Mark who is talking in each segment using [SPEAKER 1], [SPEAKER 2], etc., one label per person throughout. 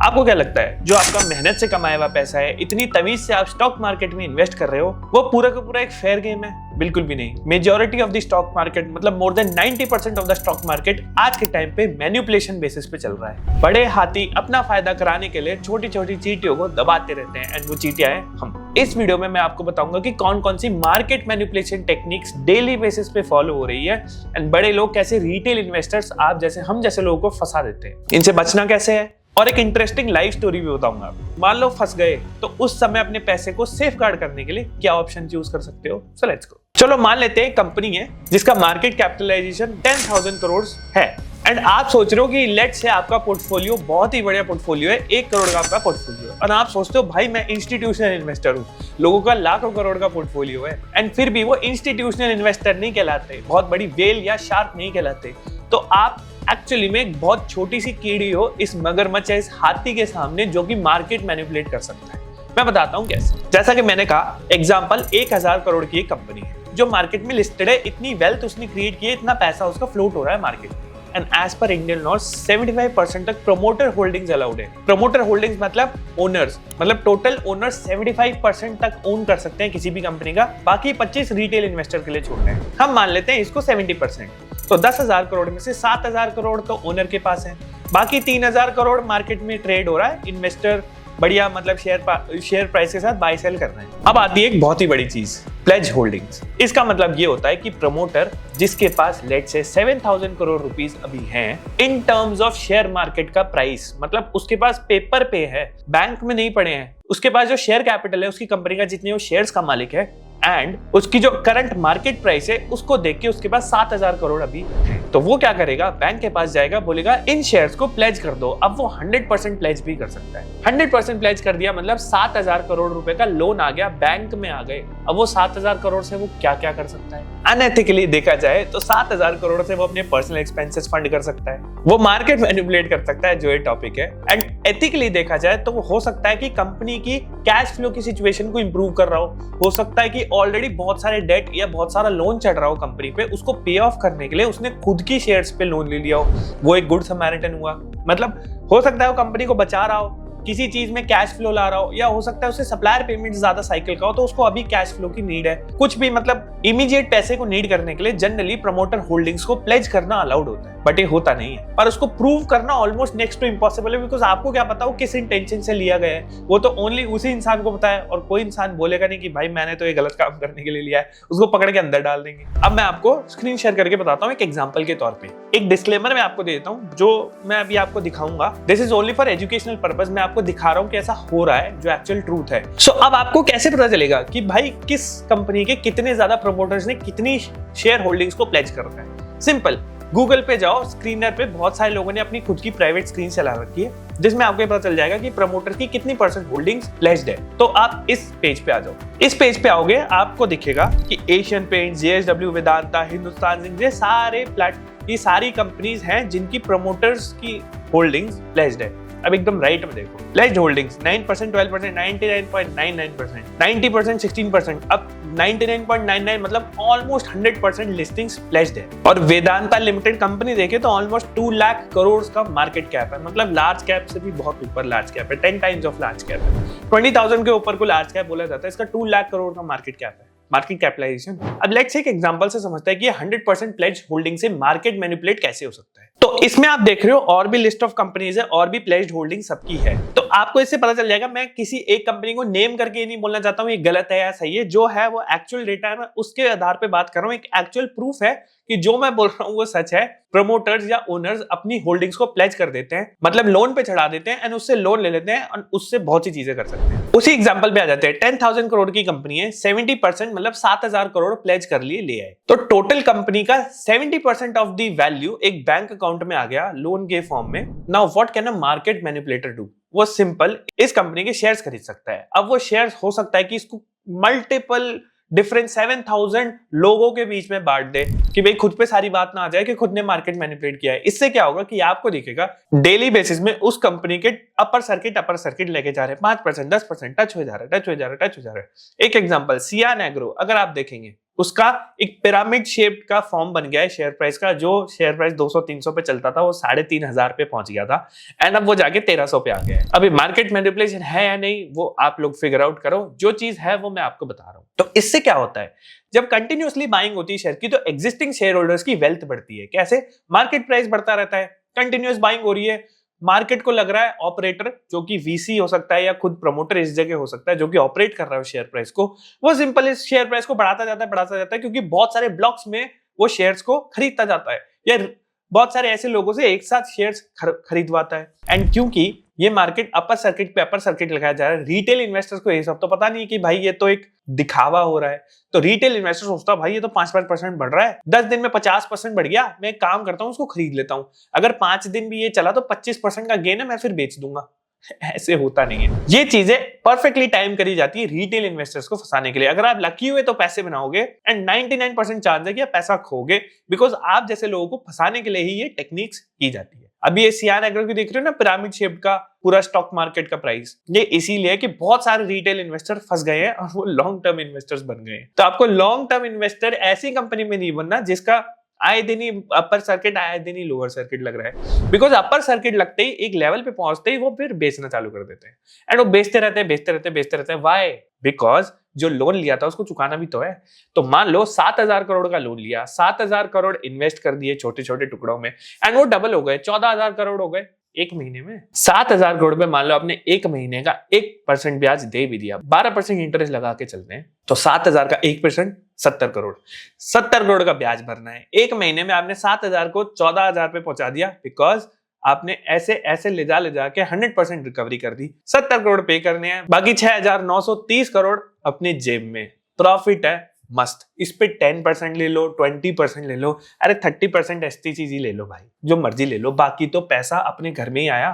[SPEAKER 1] आपको क्या लगता है जो आपका मेहनत से कमाया हुआ पैसा है, इतनी तमीज से आप स्टॉक मार्केट में इन्वेस्ट कर रहे हो, वो पूरा का पूरा एक फेयर गेम है? बिल्कुल भी नहीं। Majority of the stock market, मतलब more than 90% of the stock market आज के टाइम पे मैनिपुलेशन बेसिस पे चल रहा है। बड़े हाथी अपना फायदा कराने के लिए छोटी छोटी चींटियों को दबाते रहते हैं, एंड वो चींटियां हैं हम। इस वीडियो में मैं आपको बताऊंगा कि कौन कौन सी market manipulation techniques daily basis पे फॉलो हो रही है, एंड बड़े लोग कैसे रिटेल इन्वेस्टर्स आप जैसे हम जैसे लोगों को फंसा देते हैं, इनसे बचना कैसे है। और एक इंटरेस्टिंग लाइफ स्टोरी भी बताऊंगा। मान लो फंस गए तो उस समय अपने पैसे को सेफ गार्ड करने के लिए क्या ऑप्शन चूज कर सकते हो। So let's go. चलो मान लेते हैं कंपनी है जिसका मार्केट कैपिटलाइजेशन 10,000 करोड़ है, एंड आप सोच रहे हो कि लेट्स से आपका पोर्टफोलियो बहुत ही बढ़िया पोर्टफोलियो है, 1 करोड़ का आपका पोर्टफोलियो, और आप सोचते हो भाई मैं इंस्टीट्यूशनल इन्वेस्टर हूँ, लोगों का लाखों करोड़ का पोर्टफोलियो है, एंड फिर भी वो इंस्टीट्यूशनल इन्वेस्टर नहीं कहलाते, बहुत बड़ी वेल या शार्क नहीं कहलाते। तो आप एक्चुअली में एक बहुत छोटी सी कीड़ी हो इस मगरमच्छ या इस हाथी के सामने जो कि मार्केट मैनिपुलेट कर सकता है। मैं बताता हूँ कैसे। जैसा कि मैंने कहा, एग्जांपल 1000 करोड़ की एक कंपनी है जो मार्केट में लिस्टेड है, इतनी वेल्थ उसने क्रिएट की है, इतना पैसा उसका फ्लोट हो रहा है मार्केट में, and as per Indian law 75% तक प्रमोटर होल्डिंग्स अलाउड है। प्रमोटर होल्डिंग्स मतलब ओनर्स, मतलब टोटल ओनर्स 75% तक ओन कर सकते हैं किसी भी कंपनी का, बाकी 25 रिटेल इन्वेस्टर के लिए छोड़ते हैं। हम मान लेते हैं इसको 70%, तो 10,000 करोड़ में से 7,000 करोड़ तो ओनर के पास है, बाकी 3,000 करोड़ मार्केट में ट्रेड हो रहा है, इन्वेस्टर बढ़िया मतलब शेयर प्राइस के साथ बाय सेल कर रहे हैं। अब आती है एक बहुत ही बड़ी चीज, प्लेज होल्डिंग्स। इसका मतलब ये होता है कि प्रमोटर जिसके पास लेट से 7,000 करोड़ रुपीस अभी हैं, in terms of share market का प्राइस, मतलब उसके पास पेपर पे है, बैंक में नहीं पड़े हैं, उसके पास जो शेयर कैपिटल है उसकी कंपनी का, जितने वो शेयर्स का मालिक है, एंड उसकी जो करंट मार्केट प्राइस है उसको देख के उसके पास 7,000 करोड़ अभी है। तो वो क्या करेगा, बैंक के पास जाएगा, बोलेगा इन शेयर्स को प्लेज कर दो। अब वो 100% प्लेज भी कर सकता है। 100% प्लेज कर दिया मतलब 7,000 करोड़ रुपए का लोन आ गया, बैंक में आ गए। अब वो 7,000 करोड़ से वो क्या क्या कर सकता है? अनएथिकली देखा जाए तो 7,000 करोड़ से वो अपने पर्सनल एक्सपेंसेस फंड कर सकता है, वो मार्केट मैनिपुलेट कर सकता है, जो ये टॉपिक है। एंड एथिकली देखा जाए तो वो हो सकता है कि कंपनी की कैश फ्लो की सिचुएशन को इंप्रूव कर रहा हो सकता है कि ऑलरेडी बहुत सारे डेट या बहुत सारा लोन चढ़ रहा हो कंपनी पे, उसको पे ऑफ करने के लिए उसने खुद की शेयर्स पे लोन ले लिया हो, वो एक गुड समैरिटन हुआ। मतलब हो सकता है वो कंपनी को बचा रहा हो, किसी चीज में कैश फ्लो ला रहा हो, या हो सकता है उसे सप्लायर पेमेंट ज्यादा साइकिल का हो तो उसको अभी कैश फ्लो की नीड है। कुछ भी मतलब इमीडिएट पैसे को नीड करने के लिए जनरली प्रमोटर होल्डिंग्स को प्लेज करना अलाउड होता है, बट ये होता नहीं है, और उसको प्रूव करना ऑलमोस्ट नेक्स्ट टू इम्पॉसिबल है, बिकॉज आपको क्या पता वो किस इंटेंशन से लिया गया है, वो तो ओनली उसी इंसान को पता है, और कोई इंसान बोलेगा नहीं कि भाई मैंने तो ये गलत काम करने के लिए लिया है, उसको पकड़ के अंदर डाल देंगे। अब मैं आपको स्क्रीन शेयर करके बताता हूँ एक एग्जाम्पल के तौर पर। एक डिस्क्लेमर मैं आपको देता हूँ जो मैं अभी आपको दिखाऊंगा, this is only for educational purpose. मैं आपको दिखा रहा हूँ कि ऐसा हो रहा है जो एक्चुअल ट्रूथ है। सो अब आपको कैसे पता चलेगा कि भाई किस कंपनी के कितने ज्यादा प्रमोटर्स ने कितनी शेयर होल्डिंग्स को प्लेज कर रखा है? सिंपल, गूगल पे जाओ, स्क्रीनर पे बहुत सारे लोगों ने अपनी खुद की प्राइवेट स्क्रीन चला रखी है, जिसमें आपको पता चल जाएगा कि प्रमोटर की कितनी % होल्डिंग्स प्लेज्ड है। तो आप इस पेज पे आ जाओ। इस पेज पे आओगे, आपको दिखेगा कि Asian Paint, JSW, Vedanta, Hindustan Zinc, ये सारी कंपनीज हैं जिनकी प्रमोटर्स की होल्डिंग्स प्लेज्ड है। अब एकदम राइट में देखो, प्लेज्ड होल्डिंग्स 9%, 12%, 99.99%, 90%, 16%, अब 99.99 मतलब ऑलमोस्ट 100% लिस्टिंग्स प्लेज्ड है। और वेदांता लिमिटेड कंपनी देखे तो ऑलमोस्ट 2 लाख करोड़ का मार्केट कैप है, मतलब लार्ज कैप से भी बहुत ऊपर लार्ज कैप है, 10 टाइम्स ऑफ लार्ज कैप है। 20,000 के ऊपर को लार्ज कैप बोला जाता है, इसका 2 लाख करोड़ का मार्केट कैप है, मार्केट कैपिटलाइजेशन। अब लेट्स एक एग्जांपल से समझते हैं कि 100% प्लेज्ड होल्डिंग से मार्केट मैनिपुलेट कैसे हो सकता है। तो इसमें आप देख रहे हो और भी लिस्ट ऑफ कंपनीज है, और भी प्लेज्ड होल्डिंग सबकी है, तो आपको इससे पता चल जाएगा। मैं किसी एक कंपनी को नेम करके ये नहीं बोलना चाहता हूँ ये गलत है या सही है, जो है वो एक्चुअल डेटा है, मैं उसके आधार पे बात कर रहा हूँ। एक एक्चुअल प्रूफ है कि जो मैं बोल रहा हूँ वो सच है। प्रमोटर्स या ओनर्स अपनी होल्डिंग्स को प्लेज कर देते हैं, मतलब लोन पे चढ़ा देते हैं, एंड उससे लोन ले लेते हैं, और उससे बहुत सी चीजें कर सकते हैं। उसी एग्जांपल पे आ जाते हैं। 10,000 करोड़ की कंपनी है, 70% मतलब 7,000 करोड़ प्लेज कर लिए ले आए, तो टोटल कंपनी का 70% ऑफ द वैल्यू एक बैंक अकाउंट में आ गया लोन के फॉर्म में। Now what can a market manipulator do? वो सिंपल इस कंपनी के शेयर्स खरीद सकता है। अब वो शेयर्स हो सकता है कि इसको मल्टीपल डिफरेंट 7,000 लोगों के बीच में बांट दे, कि भाई खुद पे सारी बात ना आ जाए कि खुद ने मार्केट मैनिपुलेट किया है। इससे क्या होगा कि आपको दिखेगा डेली बेसिस में उस कंपनी के अपर सर्किट लेके जा रहे हैं, 5%, 10% टच हो जा रहा है। एक एग्जांपल, सियान एग्रो अगर आप देखेंगे उसका एक पिरामिड शेप का फॉर्म बन गया है शेयर प्राइस का। जो शेयर प्राइस 200-300 पे चलता था वो 3,500 पे पहुंच गया था एंड अब वो जाके 1,300 पे आ गया है। अभी मार्केट मैनिपुलेशन है या नहीं वो आप लोग फिगर आउट करो, जो चीज है वो मैं आपको बता रहा हूं। तो इससे क्या होता है, जब कंटिन्यूअसली बाइंग होती है शेयर की तो एग्जिस्टिंग शेयर होल्डर्स की वेल्थ बढ़ती है। कैसे? मार्केट प्राइस बढ़ता रहता है, कंटिन्यूअस बाइंग हो रही है, मार्केट को लग रहा है ऑपरेटर जो कि वीसी हो सकता है या खुद प्रमोटर इस जगह हो सकता है जो कि ऑपरेट कर रहा है शेयर प्राइस को, वो सिंपल इस शेयर प्राइस को बढ़ाता जाता है क्योंकि बहुत सारे ब्लॉक्स में वो शेयर्स को खरीदता जाता है या बहुत सारे ऐसे लोगों से एक साथ शेयर्स खरीदवाता है। एंड क्योंकि ये मार्केट अपर सर्किट पे अपर सर्किट लगाया जा रहा है, रिटेल इन्वेस्टर्स को ये सब तो पता नहीं कि भाई ये तो एक दिखावा हो रहा है। तो रिटेल इन्वेस्टर सोचता है भाई ये तो 5% बढ़ रहा है, 10 दिन में 50% बढ़ गया, मैं एक काम करता हूं उसको खरीद लेता हूं, अगर 5 दिन भी ये चला तो 25% का गेन है, मैं फिर बेच दूंगा। ऐसे होता नहीं है। ये चीजें परफेक्टली टाइम करी जाती है रिटेल इन्वेस्टर्स को फंसाने के लिए। अगर आप लकी हुए तो पैसे बनाओगे एंड 99% चांस है कि आप पैसा खोगे, बिकॉज आप जैसे लोगों को फंसाने के लिए ही ये टेक्निक्स की जाती है। अभी ये सियान एग्रो की देख रहे हो ना, पिरामिड शेप का पूरा स्टॉक मार्केट का प्राइस, ये इसीलिए कि बहुत सारे रिटेल इन्वेस्टर फंस गए हैं और वो लॉन्ग टर्म इन्वेस्टर्स बन गए हैं। तो आपको लॉन्ग टर्म इन्वेस्टर ऐसी कंपनी में नहीं बनना जिसका आए दिन ही अपर सर्किट आए दिन ही लोअर सर्किट लग रहा है। बिकॉज अपर सर्किट लगते ही एक लेवल पे पहुंचते ही वो फिर बेचना चालू कर देते हैं एंड वो बेचते रहते हैं। व्हाई? बिकॉज जो लोन लिया था उसको चुकाना भी तो है। तो मान लो 7,000 करोड़ का लोन लिया, 7,000 करोड़ इन्वेस्ट कर दिए छोटे छोटे टुकड़ों में एंड वो डबल हो गए, 14,000 करोड़ हो गए एक महीने में। 7,000 करोड़ में मान लो आपने एक महीने का 1% ब्याज दे भी दिया, 12% इंटरेस्ट लगा के चलते हैं तो 7,000 का 1% 70 करोड़, 70 करोड़ का ब्याज भरना है। एक महीने में आपने 7,000 को 14,000 पे पहुंचा दिया बिकॉज आपने ऐसे ले जा के 100% रिकवरी कर दी। 70 करोड़ पे करने हैं, बाकी 6,930 करोड़ अपनी जेब में। प्रॉफिट है मस्त, इस पे 10% ले लो, 20% ले लो, अरे 30% ऐसी चीज ही ले लो भाई, जो मर्जी ले लो, बाकी तो पैसा अपने घर में ही आया।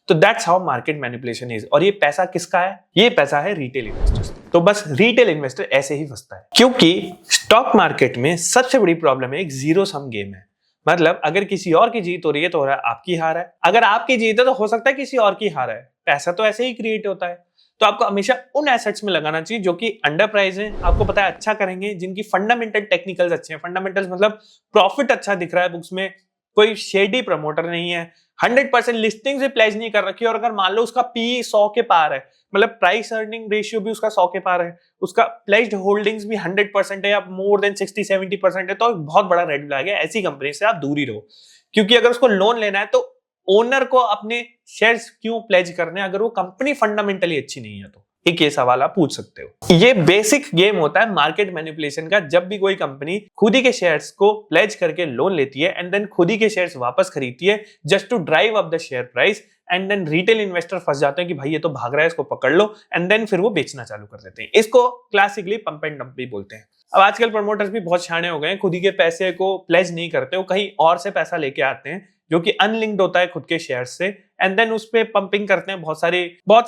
[SPEAKER 1] तो that's how market manipulation is. और ये पैसा किसका है? ये पैसा है रिटेल इन्वेस्टर्स। तो बस रिटेल इन्वेस्टर ऐसे ही फंसता है, क्योंकि स्टॉक मार्केट में सबसे बड़ी प्रॉब्लम है एक जीरो सम गेम है। मतलब अगर किसी और की जीत हो रही है तो आपकी हार है, अगर आपकी जीत है तो हो सकता है किसी और की हार है। पैसा तो ऐसे ही क्रिएट होता है। तो आपको हमेशा उन एसेट्स में लगाना चाहिए जो कि अंडर प्राइस है, आपको पता है अच्छा करेंगे, जिनकी फंडामेंटल टेक्निकल्स अच्छे हैं। फंडामेंटल्स मतलब प्रॉफिट अच्छा दिख रहा है बुक्स में, कोई शेडी प्रमोटर नहीं है, 100% लिस्टिंग से प्लेज नहीं कर रखी है, और अगर मान लो उसका पी 100 के पार है, मतलब प्राइस अर्निंग रेशियो भी उसका 100 के पार है, उसका प्लेज्ड होल्डिंग्स भी 100% है या मोर देन 60-70% है, तो बहुत बड़ा रेड फ्लैग है। ऐसी कंपनी से आप दूर ही रहो, क्योंकि अगर उसको लोन लेना है तो ओनर को अपने शेयर्स क्यों प्लेज करने अगर वो कंपनी फंडामेंटली अच्छी नहीं है तो? एक ये सवाल आप पूछ सकते हो। ये बेसिक गेम होता है मार्केट मैनिपुलेशन का। जब भी कोई कंपनी खुद ही के शेयर्स को प्लेज करके लोन लेती है एंड देन खुद ही के शेयर्स वापस खरीदती है just to drive up the share price, and then retail investor फंस जाते हैं कि भाई ये तो भाग रहा है, इसको पकड़ लो, एंड देन फिर वो बेचना चालू कर देते हैं। इसको क्लासिकली पंप एंड डंप भी बोलते हैं। अब आजकल प्रमोटर्स भी बहुत शाणे हो गए हैं, खुद ही के पैसे को प्लेज नहीं करते, वो कहीं और से पैसा लेके आते हैं जो कि अनलिंक्ड होता है खुद के शेयर्स से, एंड देन उस पे पंपिंग करते हैं, बहुत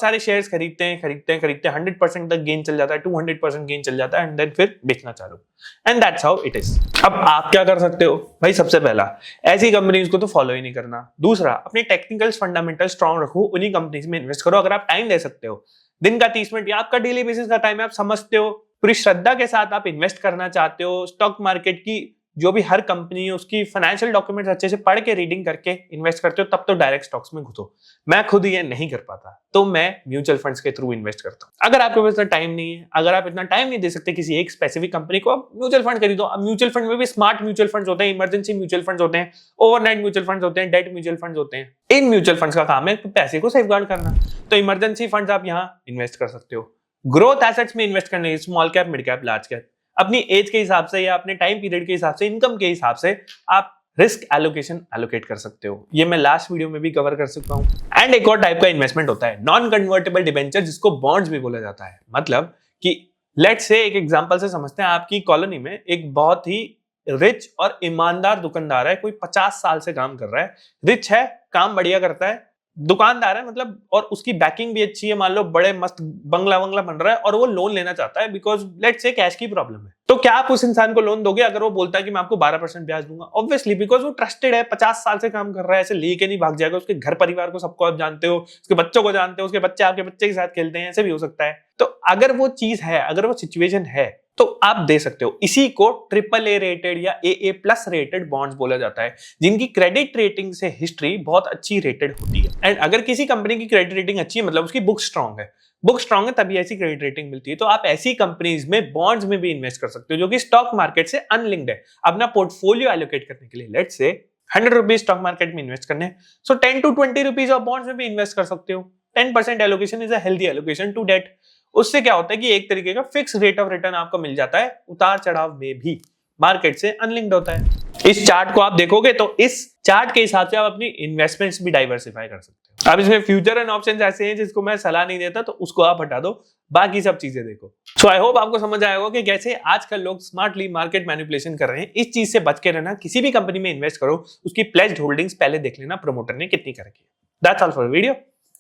[SPEAKER 1] सारे शेयर्स खरीदते हैं 100% तक गेन चल जाता है, 200% गेन चल जाता है, एंड देन फिर बेचना चालू। And that's how it is. अब आप क्या कर सकते हो भाई? सबसे पहला, ऐसी कंपनीज को तो फॉलो ही नहीं करना। दूसरा, अपने टेक्निकल्स फंडामेंटल स्ट्रांग रखो, उन्हीं कंपनीज में इन्वेस्ट करो। अगर आप टाइम दे सकते हो, दिन का 30 मिनट या आपका डेली बेसिस का टाइम है, आप समझते हो, पूरी श्रद्धा के साथ आप इन्वेस्ट करना चाहते हो, स्टॉक मार्केट की जो भी हर कंपनी है उसकी फाइनेंशियल डॉक्यूमेंट्स अच्छे से पढ़ के रीडिंग करके इन्वेस्ट करते हो, तब तो डायरेक्ट स्टॉक्स में घुसो। मैं खुद ये नहीं कर पाता, तो मैं म्यूचुअल फंड्स के थ्रू इन्वेस्ट करता हूं। अगर आपके पास इतना टाइम नहीं है, अगर आप इतना टाइम नहीं दे सकते किसी एक स्पेसिफिक कंपनी को, आप म्यूचुअल फंड खरीदो। अब म्यूचुअल फंड में भी स्मार्ट म्यूचुअल फंड्स होते हैं, इमरजेंसी म्यूचुअल फंड्स होते हैं, ओवरनाइट म्यूचुअल फंड्स होते हैं, डेट म्यूचुअल फंड्स होते हैं। इन म्यूचुअल फंड्स का काम है पैसे को सेफगार्ड करना। तो इमरजेंसी फंड्स आप यहाँ इन्वेस्ट कर सकते हो। ग्रोथ एसेट्स में इन्वेस्ट करने, small cap, mid cap, large cap, अपनी एज के हिसाब से या अपने टाइम पीरियड के हिसाब से, इनकम के हिसाब से आप रिस्क एलोकेशन एलोकेट कर सकते हो। ये मैं लास्ट वीडियो में भी कवर कर सकता हूं। एंड एक और टाइप का इन्वेस्टमेंट होता है नॉन कन्वर्टेबल डिबेंचर, जिसको बॉन्ड्स भी बोला जाता है। मतलब कि लेट्स से एक एग्जांपल से समझते हैं, आपकी कॉलोनी में एक बहुत ही रिच और ईमानदार दुकानदार है, कोई 50 साल से काम कर रहा है, रिच है, काम बढ़िया करता है, दुकानदार है मतलब, और उसकी बैकिंग भी अच्छी है, मान लो बड़े मस्त बंगला बन रहा है, और वो लोन लेना चाहता है बिकॉज लेट्स से कैश की प्रॉब्लम है। तो क्या आप उस इंसान को लोन दोगे अगर वो बोलता है कि मैं आपको 12% ब्याज दूंगा? ऑब्वियसली, बिकॉज वो ट्रस्टेड है, 50 साल से काम कर रहा है, ऐसे लेके नहीं भाग जाएगा। उसके घर परिवार को सबको आप जानते हो, उसके बच्चों को जानते हो, उसके बच्चे आपके बच्चे के साथ खेलते हैं, ऐसे भी हो सकता है। तो अगर वो चीज है, अगर वो सिचुएशन है, तो आप दे सकते हो। इसी को ट्रिपल ए रेटेड या ए प्लस रेटेड बॉन्ड्स बोला जाता है, जिनकी क्रेडिट रेटिंग से हिस्ट्री बहुत अच्छी रेटेड होती है। एंड अगर किसी कंपनी की क्रेडिट रेटिंग अच्छी है मतलब उसकी बुक स्ट्रांग है, बुक स्ट्रांग है तभी ऐसी क्रेडिट रेटिंग मिलती है। तो आप ऐसी कंपनीज में बॉन्ड्स में भी इन्वेस्ट कर सकते हो जो कि स्टॉक मार्केट से अनलिंक्ड है। अपना पोर्टफोलियो एलोकेट करने के लिए लेट्स से 100 रुपीज स्टॉक मार्केट में इन्वेस्ट करने, so 10 to 20 rupees of bonds में भी इन्वेस्ट कर सकते हो। 10% allocation is a healthy allocation to date. उससे क्या होता है कि एक तरीके का फिक्स रेट ऑफ रिटर्न आपको मिल जाता है, उतार चढ़ाव में भी मार्केट से अनलिंक्ड होता है। इस चार्ट को आप देखोगे तो इस चार्ट के हिसाब से आप अपनी इन्वेस्टमेंट्स भी डाइवर्सिफाई कर सकते हो। अब इसमें फ्यूचर एंड ऑप्शंस ऐसे हैं जिसको मैं सलाह नहीं देता, तो उसको आप हटा दो, बाकी सब चीजें देखो। सो आई होप आपको समझ आया होगा कि कैसे आजकल लोग स्मार्टली मार्केट मैनिपुलेशन कर रहे हैं। इस चीज से बच के रहना, किसी भी कंपनी में इन्वेस्ट करो उसकी प्लेज्ड होल्डिंग्स पहले देख लेना प्रमोटर ने कितनी कर रखी है। That's all for video,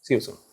[SPEAKER 1] see you soon.